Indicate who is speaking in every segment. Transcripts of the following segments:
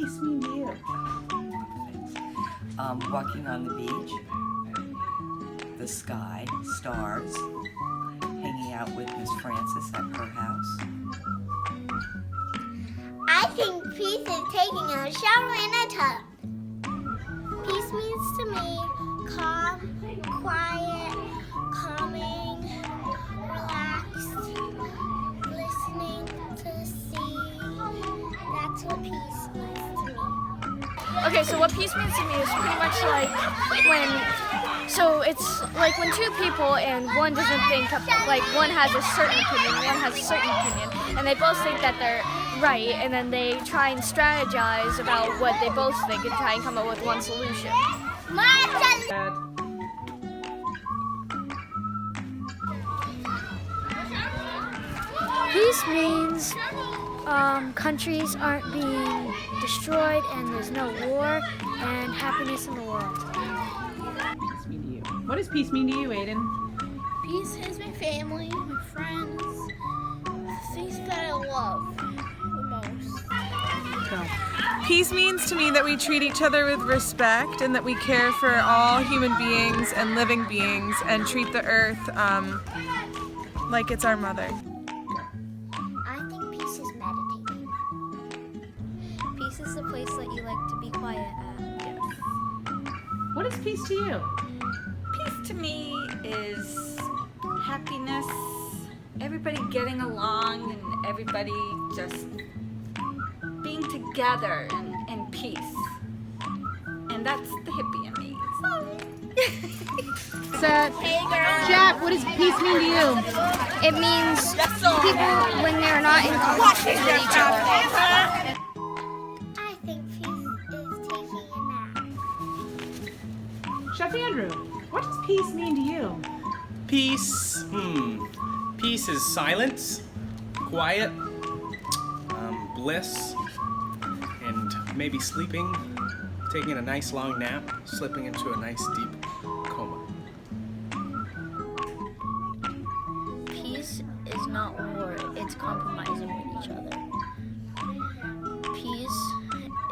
Speaker 1: peace mean to you?
Speaker 2: Walking on the beach, the sky, stars, hanging out with Miss Frances at her house.
Speaker 3: I think peace is taking a shower in a tub. Peace means to me calm, quiet, calming, relaxed, listening to the sea. That's what peace means to me.
Speaker 4: Okay, so what peace means to me is pretty much like it's like when two people and one doesn't think, like one has a certain opinion, one has a certain opinion, and they both think that they're right, and then they try and strategize about what they both think and try and come up with one solution.
Speaker 5: Peace means countries aren't being destroyed and there's no war and happiness in the world.
Speaker 1: Peace mean to you? What does peace mean to you, Aiden?
Speaker 6: Peace is my family, my friends, the things that I love the most.
Speaker 7: Peace means to me that we treat each other with respect and that we care for all human beings and living beings and treat the earth like it's our mother.
Speaker 3: I think peace is meditating.
Speaker 5: Peace is the place that you like to be quiet at.
Speaker 1: Yes. What is peace to you?
Speaker 8: Peace to me is happiness, everybody getting along and everybody just being together in peace. And that's the hippie in me.
Speaker 1: Jack, what does peace mean to you?
Speaker 4: It means people when they're not in conflict with each other.
Speaker 3: I think peace is taking a nap.
Speaker 1: Chef Andrew, what does peace mean to you?
Speaker 9: Peace. Peace is silence, quiet, bliss, and maybe sleeping, taking a nice long nap, slipping into a nice deep coma.
Speaker 5: Peace is not war, it's compromising with each other. Peace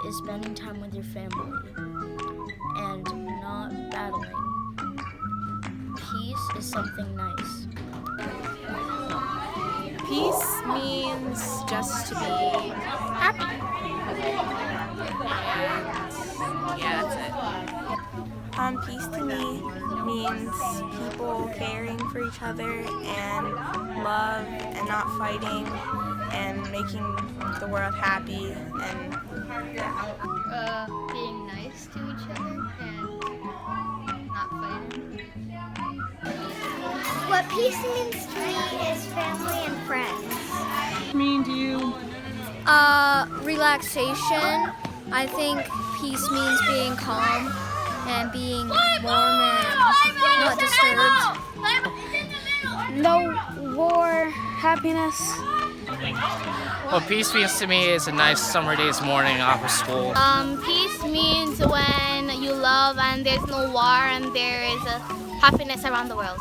Speaker 5: is spending time with your family and not battling. Peace is something nice.
Speaker 7: Peace means just to be happy. Yeah, that's it. Peace to me means people caring for each other and love and not fighting and making the world happy and
Speaker 6: Being nice to each other and not fighting.
Speaker 3: What peace means to me is family and friends.
Speaker 1: Mean to you?
Speaker 4: Relaxation. I think peace means being calm and being warm and not disturbed.
Speaker 5: No war, happiness.
Speaker 10: What peace means to me is a nice summer day's morning off of school.
Speaker 6: Peace means when you love and there's no war and there is a happiness around the world.